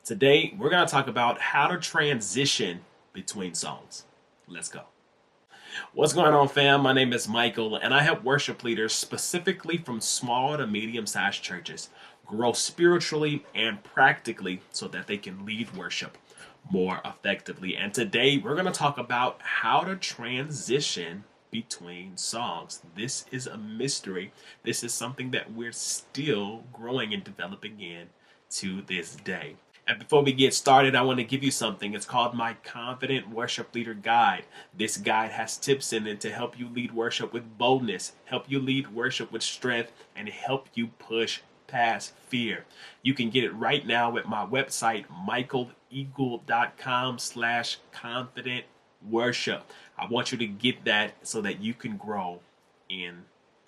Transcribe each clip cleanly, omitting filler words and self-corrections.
Today, we're going to talk about how to transition between songs. Let's go. What's going on, fam? My name is Michael, and I help worship leaders specifically from small to medium sized churches grow spiritually and practically so that they can lead worship more effectively. And today, we're going to talk about how to transition between songs. This is a mystery. This is something that we're still growing and developing in to this day. And before we get started, I want to give you something. It's called my Confident Worship Leader Guide. This guide has tips in it to help you lead worship with boldness, help you lead worship with strength, and help you push past fear. You can get it right now at my website, michaeleagle.com/confident worship. I want you to get that so that you can grow in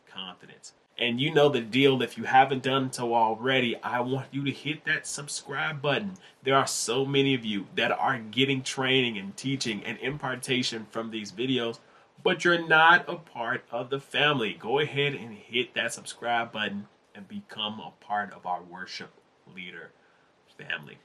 confidence. And you know the deal. If you haven't done so already, I want you to hit that subscribe button. There are so many of you that are getting training and teaching and impartation from these videos, but you're not a part of the family. Go ahead and hit that subscribe button and become a part of our worship leader family.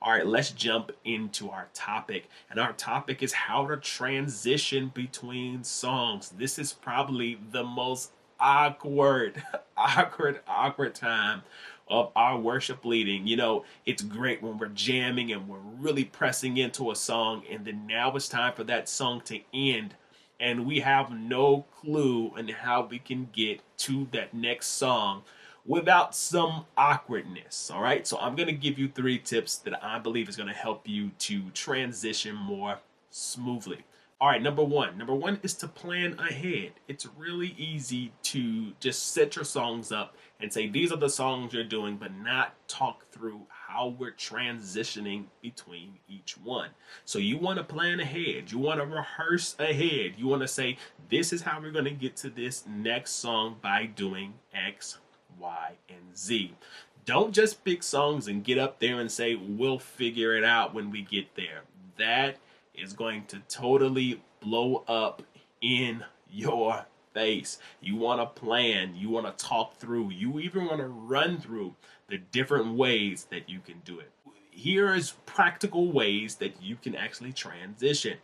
All right, let's jump into our topic. And our topic is how to transition between songs. This is probably the most awkward time of our worship leading. You know, it's great when we're jamming and we're really pressing into a song, and then now it's time for that song to end, and we have no clue on how we can get to that next song without some awkwardness. All right, so I'm going to give you 3 tips that I believe is going to help you to transition more smoothly. All right, number one is to plan ahead. It's really easy to just set your songs up and say these are the songs you're doing, but not talk through how we're transitioning between each one. So you want to plan ahead. You want to rehearse ahead. You want to say this is how we're going to get to this next song by doing X, Y, and Z. Don't just pick songs and get up there and say we'll figure it out when we get there. That is going to totally blow up in your face. You want to plan, you want to talk through, you even want to run through the different ways that you can do it. Here is practical ways that you can actually transition.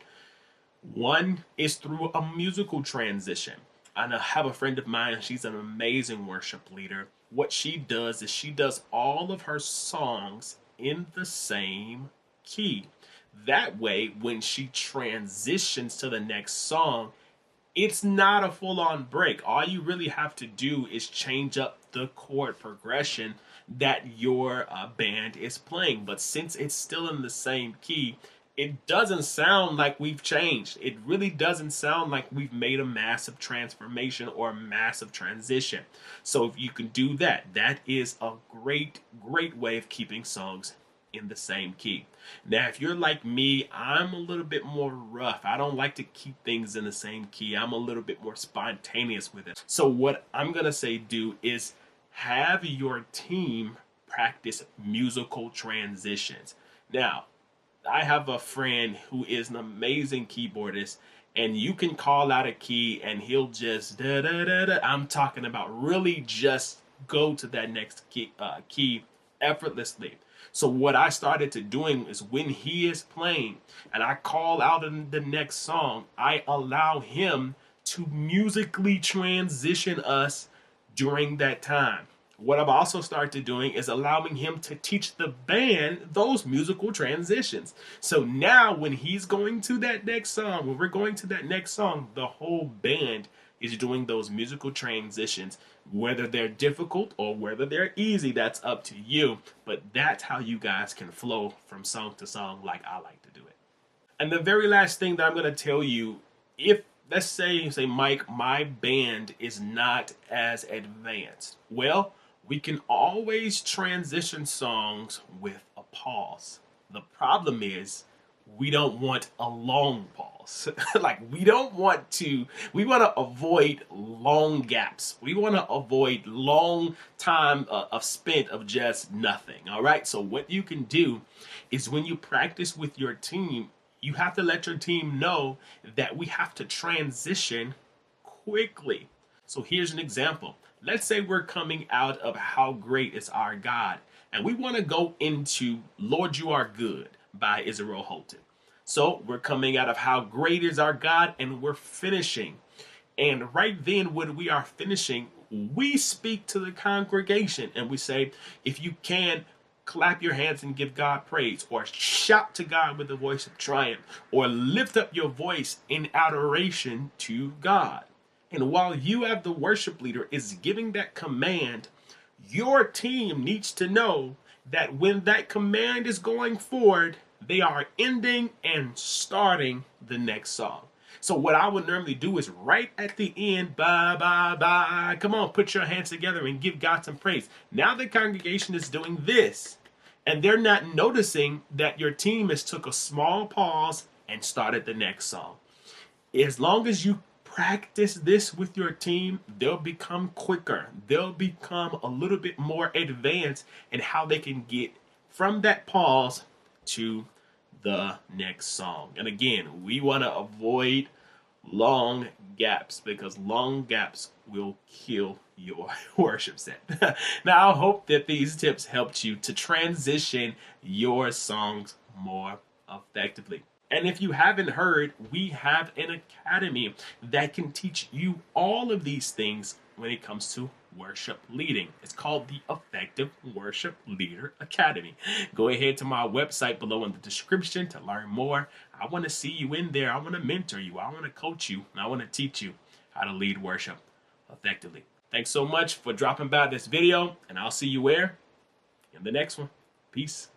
One is through a musical transition. I have a friend of mine, she's an amazing worship leader. What she does is she does all of her songs in the same key. That way, when she transitions to the next song, it's not a full-on break. All you really have to do is change up the chord progression that your band is playing. But since it's still in the same key, it doesn't sound like we've changed. It really doesn't sound like we've made a massive transformation or a massive transition. So if you can do that, that is a great way of keeping songs in the same key. Now, if you're like me, I'm a little bit more rough. I don't like to keep things in the same key. I'm a little bit more spontaneous with it. So what I'm going to say do is have your team practice musical transitions. Now, I have a friend who is an amazing keyboardist, and you can call out a key and he'll just da da da da. I'm talking about really just go to that next key effortlessly. So what I started to doing is when he is playing and I call out in the next song, I allow him to musically transition us during that time. What I've also started doing is allowing him to teach the band those musical transitions. So now when he's going to that next song, when we're going to that next song, the whole band is doing those musical transitions. Whether they're difficult or whether they're easy, that's up to you. But that's how you guys can flow from song to song like I like to do it. And the very last thing that I'm going to tell you, if let's say Mike, my band is not as advanced. Well, we can always transition songs with a pause. The problem is we don't want a long pause. Like we want to avoid long gaps. We want to avoid long time of spent of just nothing. All right. So what you can do is when you practice with your team, you have to let your team know that we have to transition quickly. So here's an example. Let's say we're coming out of How Great Is Our God, And we want to go into Lord You Are Good by Israel Houghton. So we're coming out of How Great Is Our God, and we're finishing. And right then, when we are finishing, we speak to the congregation and we say, if you can, clap your hands and give God praise, or shout to God with a voice of triumph, or lift up your voice in adoration to God. And while you, as the worship leader, is giving that command, your team needs to know that when that command is going forward, they are ending and starting the next song. So what I would normally do is right at the end, bye, bye, bye. Come on, put your hands together and give God some praise. Now the congregation is doing this, and they're not noticing that your team has took a small pause and started the next song. As long as you practice this with your team, they'll become quicker. They'll become a little bit more advanced in how they can get from that pause to the next song. And again, we want to avoid long gaps, because long gaps will kill your worship set. Now, I hope that these tips helped you to transition your songs more effectively. And if you haven't heard, we have an academy that can teach you all of these things when it comes to worship leading. It's called the Effective Worship Leader Academy. Go ahead to my website below in the description to learn more. I want to see you in there. I want to mentor you. I want to coach you. And I want to teach you how to lead worship effectively. Thanks so much for dropping by this video, and I'll see you where? In the next one. Peace.